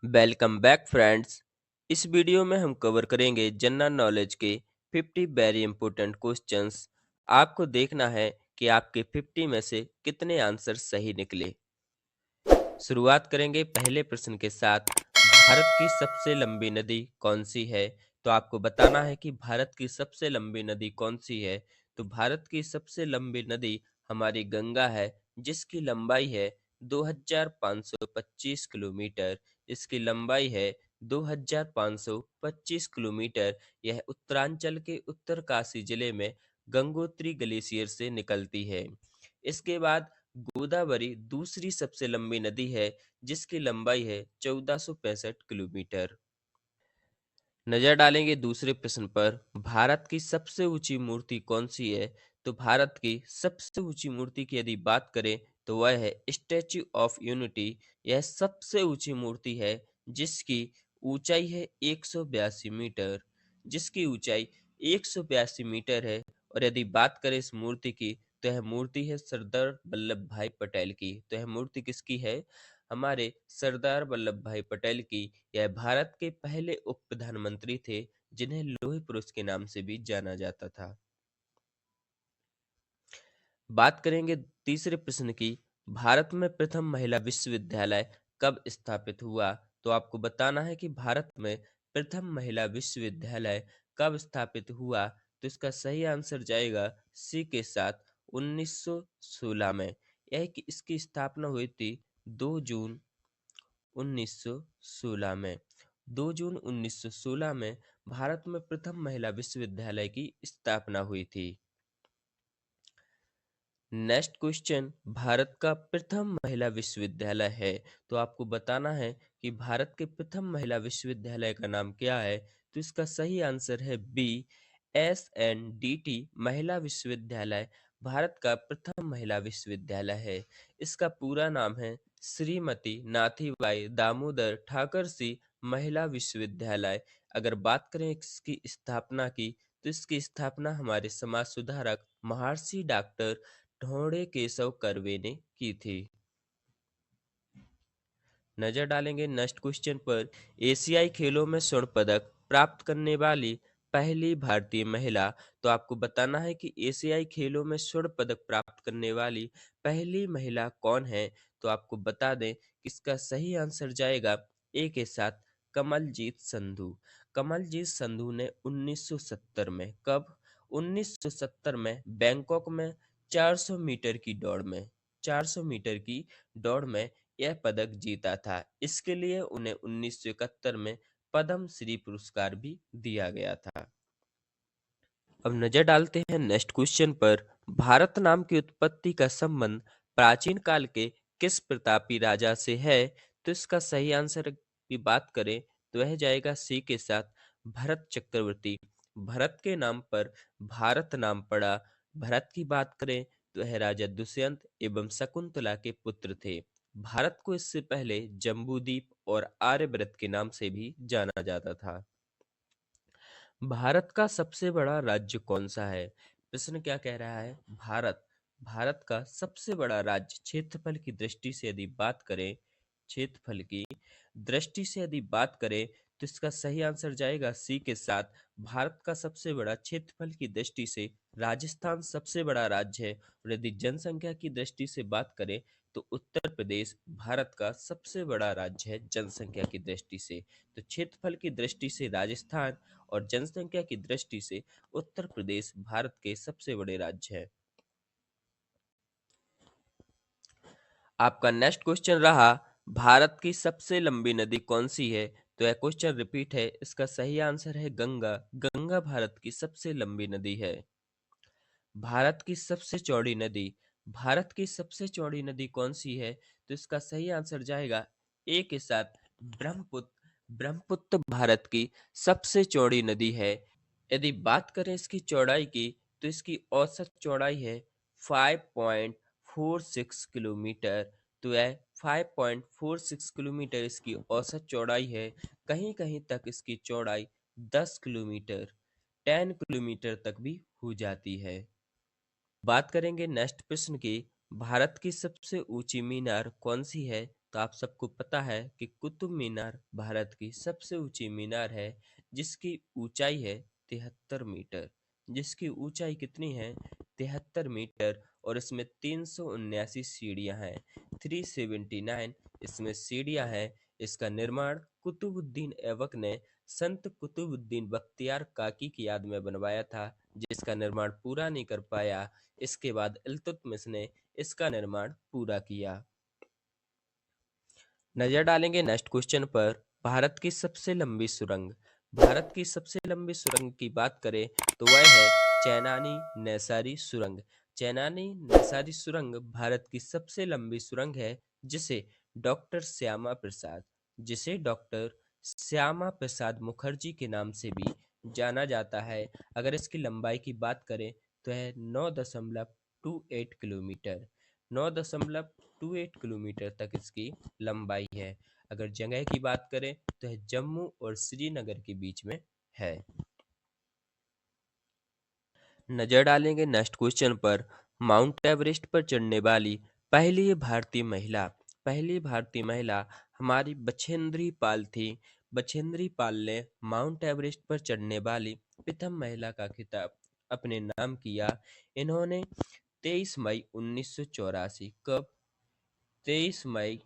Welcome back friends. इस video में हम कवर करेंगे जनरल नॉलेज के 50 वेरी इंपॉर्टेंट क्वेश्चंस। आपको देखना है कि आपके 50 में से कितने आंसर सही निकले। शुरुआत करेंगे पहले प्रश्न के साथ। भारत की सबसे लंबी नदी कौन सी है? तो आपको बताना है कि भारत की सबसे लंबी नदी कौन सी है। तो भारत की सबसे लंबी नदी हमारी गंगा है, जिसकी लंबाई है 2525 किलोमीटर। इसकी लंबाई है 2525 किलोमीटर। यह उत्तरांचल के उत्तरकाशी जिले में गंगोत्री ग्लेशियर से निकलती है। इसके बाद गोदावरी दूसरी सबसे लंबी नदी है, जिसकी लंबाई है 1465 किलोमीटर। नजर डालेंगे दूसरे प्रश्न पर। भारत की सबसे ऊंची मूर्ति कौन सी है? तो भारत की सबसे ऊंची मूर्ति की यदि बात करें तो वह है स्टैच्यू ऑफ यूनिटी। यह सबसे ऊंची मूर्ति है, जिसकी ऊंचाई है 182 मीटर। जिसकी ऊंचाई 182 मीटर है। और यदि बात करें इस मूर्ति की, तो यह मूर्ति है सरदार वल्लभ भाई पटेल की। तो यह मूर्ति किसकी है? हमारे सरदार वल्लभ भाई पटेल की। यह भारत के पहले उप प्रधानमंत्री थे, जिन्हें लौह पुरुष के नाम से भी जाना जाता था। बात करेंगे तीसरे प्रश्न की। भारत में प्रथम महिला विश्वविद्यालय कब स्थापित हुआ? तो आपको बताना है कि भारत में प्रथम महिला विश्वविद्यालय कब स्थापित हुआ। तो इसका सही आंसर जाएगा सी के साथ 1916 में। इसकी स्थापना हुई थी 2 जून 1916 में। 2 जून 1916 में भारत में प्रथम महिला विश्वविद्यालय की स्थापना हुई थी। नेक्स्ट क्वेश्चन, भारत का प्रथम महिला विश्वविद्यालय है। तो आपको बताना है कि भारत के प्रथम महिला विश्वविद्यालय का नाम क्या है। तो इसका सही आंसर है बी, SNDT महिला विश्वविद्यालय भारत का प्रथम महिला विश्वविद्यालय है। इसका पूरा नाम है श्रीमती नाथीबाई दामोदर ठाकरसी महिला विश्वविद्यालय। अगर बात करें इसकी स्थापना की, तो इसकी स्थापना हमारे समाज सुधारक महर्षि डॉक्टर ढोंडे केशव कर्वे ने की थी। नजर डालेंगे नेक्स्ट क्वेश्चन पर। एशियाई खेलों में स्वर्ण पदक प्राप्त करने वाली पहली भारतीय महिला। तो आपको बताना है कि एशियाई खेलों में स्वर्ण पदक प्राप्त करने वाली पहली महिला कौन है। तो आपको बता दें कि इसका सही आंसर जाएगा ए के साथ कमलजीत संधू। कमलजीत संधू ने 1970 में, कब? 1970 में बैंकॉक में 400 मीटर की दौड़ में 400 मीटर की दौड़ में यह पदक जीता था। इसके लिए उन्हें 1971 में पद्म श्री पुरस्कार भी दिया गया था। अब नजर डालते हैं नेक्स्ट क्वेश्चन पर। भारत नाम की उत्पत्ति का संबंध प्राचीन काल के किस प्रतापी राजा से है? तो इसका सही आंसर की बात करें तो वह जाएगा सी के साथ भरत चक्रवर्ती। भरत के नाम पर भारत नाम पड़ा। भरत की बात करें तो वह राजा दुष्यंत एवं शकुंतला के पुत्र थे। भारत को इससे पहले जम्बूद्वीप और आर्यव्रत के नाम से भी जाना जाता था। भारत का सबसे बड़ा राज्य कौन सा है? प्रश्न क्या कह रहा है? भारत का सबसे बड़ा राज्य क्षेत्रफल की दृष्टि से यदि बात करें, क्षेत्रफल की दृष्टि से यदि बात करें, तो इसका सही आंसर जाएगा सी के साथ। भारत का सबसे बड़ा क्षेत्रफल की दृष्टि से राजस्थान सबसे बड़ा राज्य है। और यदि जनसंख्या की दृष्टि से बात करें, तो उत्तर प्रदेश भारत का सबसे बड़ा राज्य है जनसंख्या की दृष्टि से। तो क्षेत्रफल की दृष्टि से राजस्थान और जनसंख्या की दृष्टि से उत्तर प्रदेश भारत के सबसे बड़े राज्य हैं। आपका नेक्स्ट क्वेश्चन रहा, भारत की सबसे लंबी नदी कौन सी है? तो यह क्वेश्चन रिपीट है। इसका सही आंसर है गंगा। गंगा भारत की सबसे लंबी नदी है। भारत की सबसे चौड़ी नदी भारत की सबसे चौड़ी नदी कौन सी है? तो इसका सही आंसर जाएगा ए के साथ ब्रह्मपुत्र। ब्रह्मपुत्र भारत की सबसे चौड़ी नदी है। यदि बात करें इसकी चौड़ाई की, तो इसकी औसत चौड़ाई है 5.46 किलोमीटर। तो यह 5.46 किलोमीटर इसकी औसत चौड़ाई है। कहीं कहीं तक इसकी चौड़ाई 10 किलोमीटर 10 किलोमीटर तक भी हो जाती है। बात करेंगे नेक्स्ट प्रश्न की। भारत की सबसे ऊंची मीनार कौन सी है? तो आप सबको पता है कि कुतुब मीनार भारत की सबसे ऊंची मीनार है, जिसकी ऊंचाई है 73 मीटर। जिसकी ऊंचाई कितनी है? 73 मीटर। और इसमें 379 सीढ़ियां हैं, 379 इसमें सीढ़ियां हैं। इसका निर्माण कुतुबुद्दीन ऐबक ने संत कुतुबुद्दीन बख्तियार काकी की याद में बनवाया था, जिसका निर्माण पूरा नहीं कर पाया। इसके बाद इल्तुतमिश ने इसका निर्माण पूरा किया। नजर डालेंगे नेक्स्ट क्वेश्चन पर। भारत की सबसे लंबी सुरंग। भारत की सबसे लंबी सुरंग की बात करें तो वह है चैनानी नैसारी सुरंग। चैनानी नैसारी सुरंग भारत की सबसे लंबी सुरंग है, जिसे डॉक्टर श्यामा प्रसाद जिसे डॉक्टर श्यामा प्रसाद मुखर्जी के नाम से भी जाना जाता है। अगर इसकी लंबाई की बात करें तो है 9.28 किलोमीटर। 9.28 किलोमीटर तक इसकी लंबाई है। अगर जगह की बात करें तो है जम्मू और श्रीनगर के बीच में है। नजर डालेंगे नेक्स्ट क्वेश्चन पर। माउंट एवरेस्ट पर चढ़ने वाली पहली भारतीय महिला। पहली भारतीय महिला हमारी बछेंद्री पाल थी। बछेंद्री पाल ने माउंट एवरेस्ट पर चढ़ने वाली प्रथम महिला का खिताब अपने नाम किया। इन्होंने 23 मई 1984, कब? 23 मई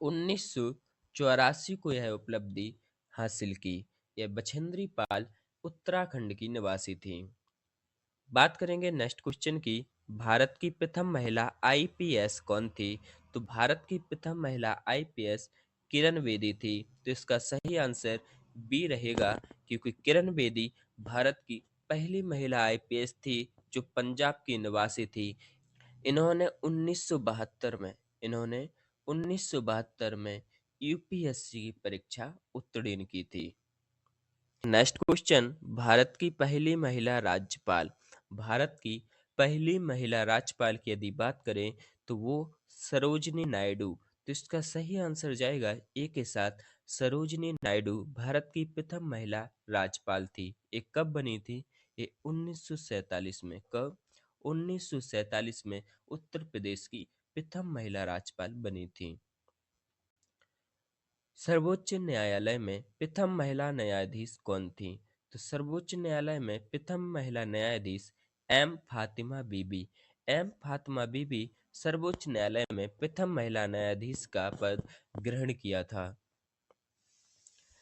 1984 को यह उपलब्धि हासिल की। यह बछेंद्री पाल उत्तराखंड की निवासी थी। बात करेंगे नेक्स्ट क्वेश्चन की। भारत की प्रथम महिला आईपीएस कौन थी? तो भारत की प्रथम महिला आईपीएस किरण बेदी थी। तो इसका सही आंसर बी रहेगा, क्योंकि किरण बेदी भारत की पहली महिला आईपीएस थी जो पंजाब की निवासी थी। इन्होंने 1972 में इन्होंने 1972 में यूपीएससी की परीक्षा उत्तीर्ण की थी। Next question. भारत की पहली महिला राज्यपाल। भारत की पहली महिला राज्यपाल की यदि बात करें तो वो सरोजिनी नायडू। तो इसका सही आंसर जाएगा ए के साथ। सरोजिनी नायडू भारत की प्रथम महिला राज्यपाल थी। ये कब बनी थी? ये 1947 में। कब? 1947 में उत्तर प्रदेश की प्रथम महिला राज्यपाल बनी थी। सर्वोच्च न्यायालय में प्रथम महिला न्यायाधीश कौन थी? तो सर्वोच्च न्यायालय में प्रथम महिला न्यायाधीश एम फातिमा बीबी। एम फातिमा बीबी सर्वोच्च न्यायालय में प्रथम महिला न्यायाधीश का पद ग्रहण किया था।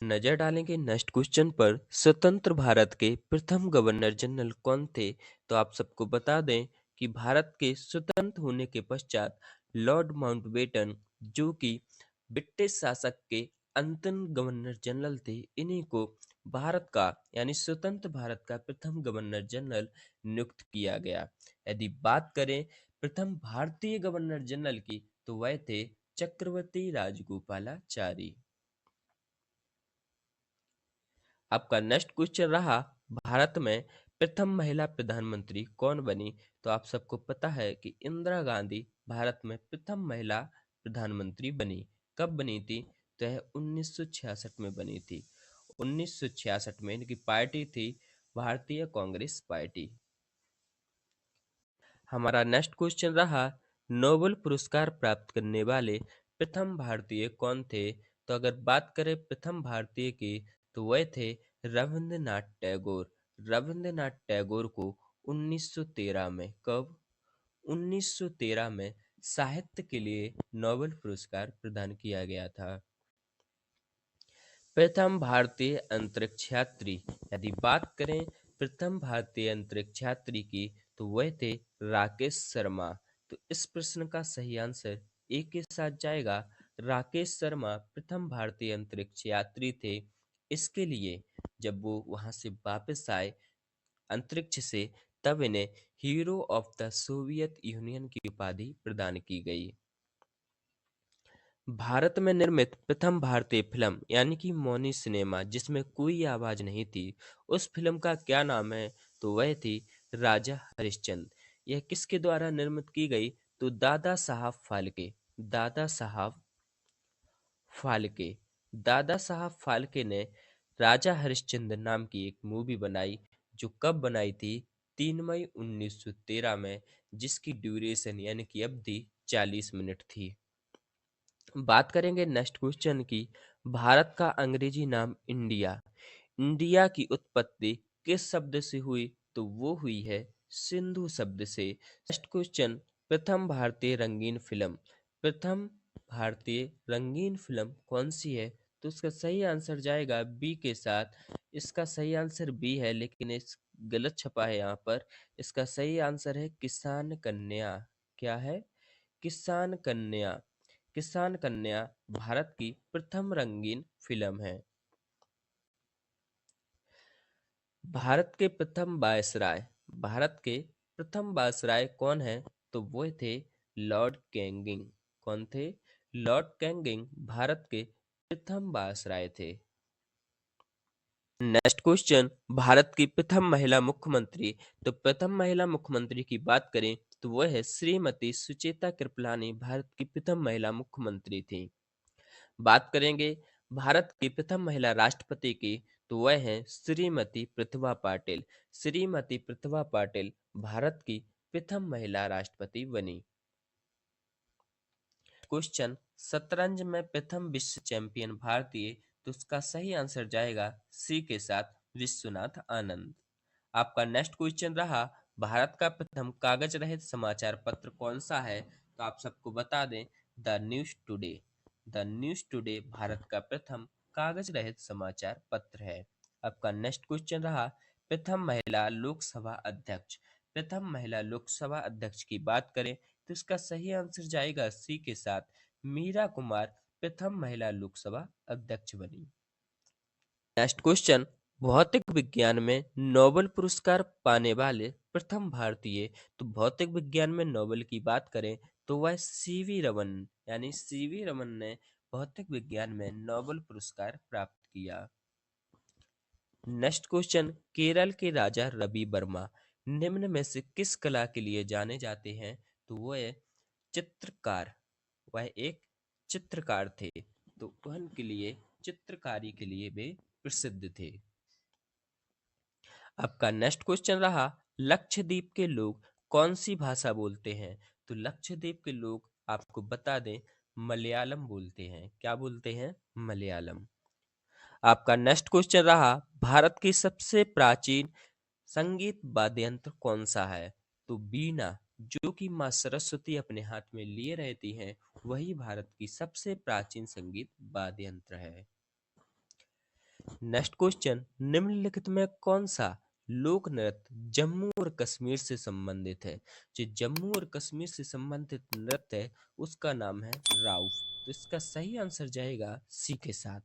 नजर डालेंगे नेक्स्ट क्वेश्चन पर। स्वतंत्र भारत के प्रथम गवर्नर जनरल कौन थे? तो आप सबको बता दें कि भारत के स्वतंत्र होने के पश्चात लॉर्ड माउंटबेटन, जो कि ब्रिटिश शासक के अंतिम गवर्नर जनरल थे, इन्हीं को भारत का यानी स्वतंत्र भारत का प्रथम गवर्नर जनरल नियुक्त किया गया। यदि बात करें प्रथम भारतीय गवर्नर जनरल की तो वह थे चक्रवर्ती राजगोपालाचारी। आपका नेक्स्ट क्वेश्चन रहा, भारत में प्रथम महिला प्रधानमंत्री कौन बनी? तो आप सबको पता है कि इंदिरा गांधी भारत में प्रथम महिला प्रधानमंत्री बनी। कब बनी थी? तो यह 1966 में बनी थी। 1966 में इनकी पार्टी थी भारतीय कांग्रेस पार्टी। हमारा नेक्स्ट क्वेश्चन रहा, नोबेल पुरस्कार प्राप्त करने वाले प्रथम भारतीय कौन थे? तो अगर बात करें प्रथम भारतीय की तो वह थे रविंद्रनाथ टैगोर। रविंद्रनाथ टैगोर को 1913 में, कब? 1913 में साहित्य के लिए नोबेल पुरस्कार प्रदान किया गया था। प्रथम भारतीय अंतरिक्ष यात्री। यदि बात करें प्रथम भारतीय अंतरिक्ष यात्री की तो वह थे राकेश शर्मा। तो इस प्रश्न का सही आंसर ए के साथ जाएगा। राकेश शर्मा प्रथम भारतीय अंतरिक्ष यात्री थे। इसके लिए जब वो वहां से वापस आए अंतरिक्ष से, तब इन्हें hero of the Soviet union की उपाधि प्रदान की गई। भारत में निर्मित प्रथम भारतीय फिल्म यानी कि मौनी सिनेमा जिसमें कोई आवाज नहीं थी, उस फिल्म का क्या नाम है? तो वह थी राजा हरिश्चंद्र। यह किसके द्वारा निर्मित की गई? तो दादा साहब फाल्के। दादा साहब फाल्के दादा साहब फाल्के ने राजा हरिश्चंद्र नाम की एक मूवी बनाई, जो कब बनाई थी? 3 मई 1913 में, जिसकी ड्यूरेशन यानी कि अवधि 40 मिनट थी। बात करेंगे नेक्स्ट क्वेश्चन की। भारत का अंग्रेजी नाम इंडिया। इंडिया की उत्पत्ति किस शब्द से हुई? तो वो हुई है सिंधु शब्द से। नेक्स्ट क्वेश्चन, प्रथम भारतीय रंगीन फिल्म। प्रथम भारतीय रंगीन फिल्म कौन सी है? तो इसका सही आंसर जाएगा बी के साथ। इसका सही आंसर बी है, लेकिन इस गलत छपा है यहाँ पर। इसका सही आंसर है किसान कन्या। क्या है? किसान कन्या। किसान कन्या भारत की प्रथम रंगीन फिल्म है। भारत के प्रथम वायसराय। भारत के प्रथम वायसराय कौन है? तो वो थे लॉर्ड कैनिंग। कौन थे? लॉर्ड कैनिंग भारत के प्रथम वायसराय थे। नेक्स्ट क्वेश्चन, भारत की प्रथम महिला मुख्यमंत्री। तो प्रथम महिला मुख्यमंत्री की बात करें तो वह है श्रीमती सुचेता कृपलानी, भारत की प्रथम महिला मुख्यमंत्री थी। बात करेंगे भारत की प्रथम महिला राष्ट्रपति की, तो वह है श्रीमती प्रतिभा पाटिल। श्रीमती प्रतिभा पाटिल भारत की प्रथम महिला राष्ट्रपति बनी। क्वेश्चन, शतरंज में प्रथम विश्व चैंपियन भारतीय। तो उसका सही आंसर जाएगा सी के साथ, विश्वनाथ आनंद। आपका नेक्स्ट क्वेश्चन रहा, भारत का प्रथम कागज रहित समाचार पत्र कौन सा है? तो आप सबको बता दें, the news today. The news today Bharat का प्रथम कागज रहित समाचार पत्र है। आपका नेक्स्ट क्वेश्चन रहा, प्रथम महिला लोकसभा अध्यक्ष। प्रथम महिला लोकसभा अध्यक्ष की बात करें तो इसका सही आंसर जाएगा सी के साथ, मीरा कुमार प्रथम महिला लोकसभा अध्यक्ष बनी। नेक्स्ट क्वेश्चन, भौतिक विज्ञान में नोबेल पुरस्कार पाने वाले प्रथम भारतीय। तो भौतिक विज्ञान में नोबेल की बात करें तो वह सीवी रमन, यानी सीवी रमन ने भौतिक विज्ञान में नोबेल पुरस्कार प्राप्त किया। नेक्स्ट क्वेश्चन, केरल के राजा रवि वर्मा निम्न में से किस कला के लिए जाने जाते हैं? तो वह चित्रकार। वह एक चित्रकार थे, तो उनके लिए चित्रकारी के लिए वे प्रसिद्ध थे। आपका नेक्स्ट क्वेश्चन रहा, लक्षद्वीप के लोग कौन सी भाषा बोलते हैं? तो लक्षद्वीप के लोग आपको बता दें मलयालम बोलते हैं। क्या बोलते हैं? मलयालम। आपका नेक्स्ट क्वेश्चन रहा, भारत की सबसे प्राचीन संगीत वाद्य यंत्र कौन सा है? तो बीना, जो कि माँ सरस्वती अपने हाथ में लिए रहती हैं, वही भारत की सबसे प्राचीन संगीत वाद्य यंत्र है। नेक्स्ट क्वेश्चन, निम्नलिखित में कौन सा लोक नृत्य जम्मू और कश्मीर से संबंधित है? जो जम्मू और कश्मीर से संबंधित नृत्य है उसका नाम है राउफ। तो इसका सही आंसर जाएगा सी के साथ।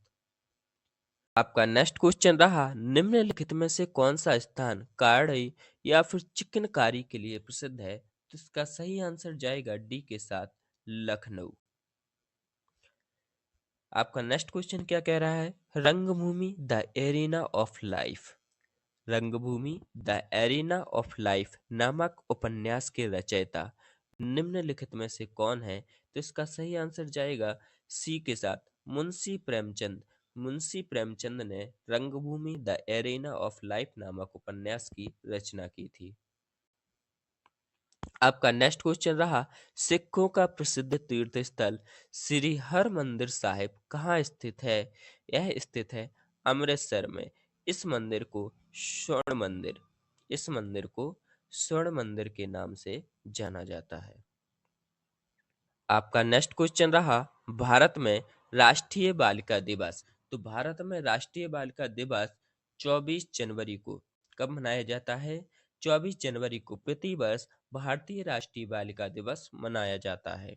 आपका नेक्स्ट क्वेश्चन रहा, निम्नलिखित में से कौन सा स्थान कढ़ाई या फिर चिकनकारी के लिए प्रसिद्ध है? तो इसका सही आंसर जाएगा डी के साथ, लखनऊ। आपका नेक्स्ट क्वेश्चन क्या कह रहा है? रंगभूमि द एरिना ऑफ लाइफ। रंगभूमि द एरिना ऑफ लाइफ नामक उपन्यास के रचयिता निम्नलिखित में से कौन है? तो इसका सही आंसर जाएगा सी के साथ, मुंशी प्रेमचंद। मुंशी प्रेमचंद ने रंगभूमि द एरिना ऑफ लाइफ नामक उपन्यास की रचना की थी। आपका नेक्स्ट क्वेश्चन रहा, सिखों का प्रसिद्ध तीर्थ स्थल श्री हरमंदिर साहिब कहाँ स्थित है? यह स्थित है अमृतसर में। इस मंदिर को स्वर्ण मंदिर, इस मंदिर को स्वर्ण मंदिर के नाम से जाना जाता है। आपका नेक्स्ट क्वेश्चन रहा, भारत में राष्ट्रीय बालिका दिवस। तो भारत में राष्ट्रीय बालिका दिवस 24 जनवरी को कब मनाया जाता है? 24 जनवरी को प्रति वर्ष भारतीय राष्ट्रीय बालिका दिवस मनाया जाता है।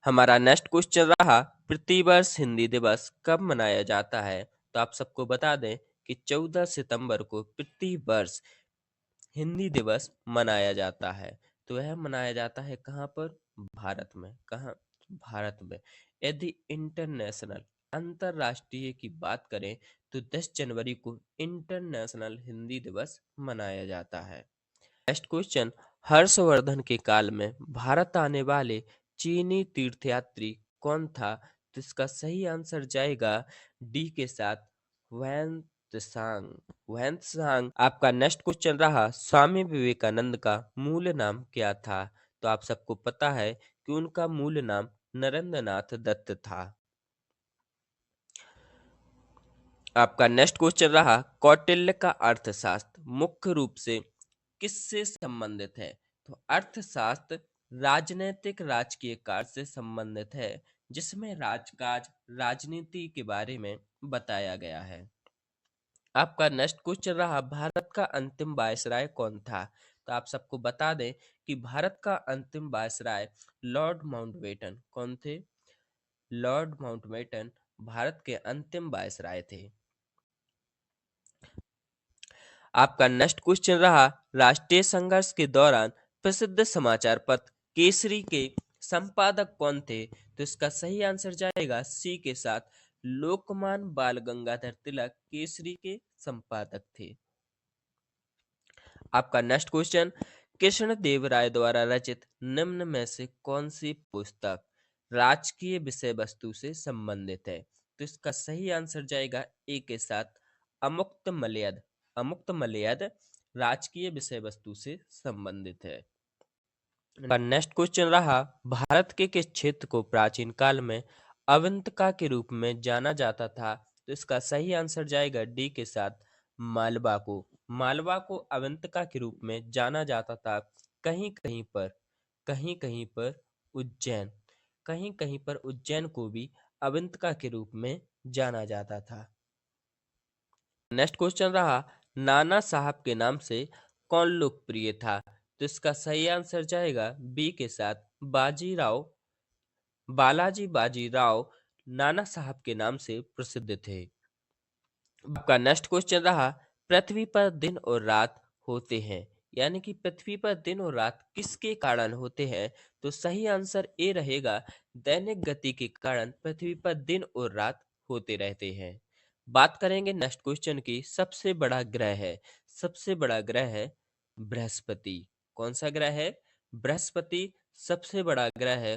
हमारा नेक्स्ट क्वेश्चन रहा, प्रतिवर्ष हिंदी दिवस कब मनाया जाता है? तो आप सबको बता दें कि 14 सितंबर को प्रतिवर्ष हिंदी दिवस मनाया जाता है। तो यह मनाया जाता है कहाँ पर? भारत में। कहाँ? भारत में। यदि इंटरनेशनल, अंतरराष्ट्रीय की बात करें तो 10 जनवरी को इंटरनेशनल हिंदी दिवस मनाया जाता है। नेक्स्ट क्वेश्चन, हर्षवर्धन के काल में भारत आने वाले चीनी तीर्थयात्री कौन था? तो इसका सही आंसर जाएगा डी के साथ, वैन त्सांग। Hiuen Tsang. आपका नेक्स्ट क्वेश्चन रहा, स्वामी विवेकानंद का मूल नाम क्या था? तो आप सबको पता है कि उनका मूल नाम नरेंद्रनाथ दत्त था। आपका नेक्स्ट क्वेश्चन रहा, कौटिल्य का अर्थशास्त्र मुख्य रूप से किससे संबंधित है? तो अर्थशास्त्र राजनैतिक राजकीय कार्य से संबंधित है, जिसमें राजकाज राजनीति के बारे में बताया गया है। आपका नेक्स्ट क्वेश्चन रहा, भारत का अंतिम वायसराय कौन था? तो आप सबको बता दें कि भारत का अंतिम वायसराय लॉर्ड माउंटबेटन कौन थे? लॉर्ड माउंटबेटन भारत के अंतिम वायसराय थे। आपका नेक्स्ट क्वेश्चन रहा, राष्ट्रीय संघर्ष के दौरान प्रसिद्ध समाचार पत्र केसरी के संपादक कौन थे? तो इसका सही आंसर जाएगा सी के साथ, लोकमान बाल गंगाधर तिलक केसरी के संपादक थे। आपका नेक्स्ट क्वेश्चन, कृष्ण देव राय द्वारा रचित निम्न में से कौन सी पुस्तक राजकीय विषय वस्तु से संबंधित है? तो इसका सही आंसर जाएगा ए के साथ, अमुक्त मलयद। अमुक्त मलयद राजकीय विषय वस्तु से संबंधित है। का नेक्स्ट क्वेश्चन रहा, भारत के किस क्षेत्र को प्राचीन काल में अवंतिका के रूप में जाना जाता था? तो इसका सही आंसर जाएगा डी के साथ, मालवा को। मालवा को अवंतिका के रूप में जाना जाता था। कहीं कहीं पर उज्जैन, कहीं कहीं पर उज्जैन को भी अवंतिका के रूप में जाना जाता था। नेक्स्ट क्वेश्चन रहा, नाना साहब के नाम से कौन लोकप्रिय था? तो इसका सही आंसर जाएगा बी के साथ, बाजीराव। बालाजी बाजीराव नाना साहब के नाम से प्रसिद्ध थे। आपका नेक्स्ट क्वेश्चन रहा, पृथ्वी पर दिन और रात होते हैं, यानी कि पृथ्वी पर दिन और रात किसके कारण होते हैं? तो सही आंसर ए रहेगा, दैनिक गति के कारण पृथ्वी पर दिन और रात होते रहते हैं। बात करेंगे नेक्स्ट क्वेश्चन की, सबसे बड़ा ग्रह है। सबसे बड़ा ग्रह है बृहस्पति। कौन सा ग्रह है? बृहस्पति सबसे बड़ा ग्रह है।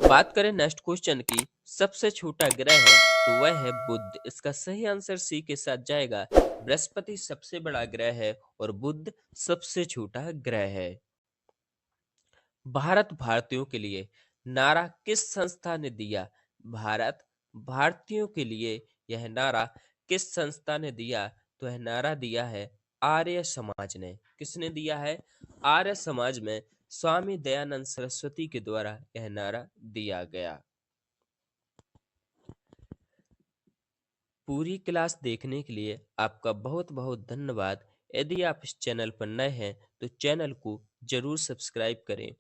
बात करें नेक्स्ट क्वेश्चन की, सबसे छोटा ग्रह है तो वह है बुध। इसका सही आंसर सी के साथ जाएगा, बृहस्पति सबसे बड़ा ग्रह है और बुध सबसे छोटा ग्रह है। भारत भारतीयों के लिए नारा किस संस्था ने दिया? भारत भारतीयों के लिए यह नारा किस संस्था ने दिया? तो यह नारा दिया है आर्य समाज ने। किसने दिया है? आर्य समाज में स्वामी दयानंद सरस्वती के द्वारा यह नारा दिया गया। पूरी क्लास देखने के लिए आपका बहुत बहुत धन्यवाद। यदि आप इस चैनल पर नए हैं तो चैनल को जरूर सब्सक्राइब करें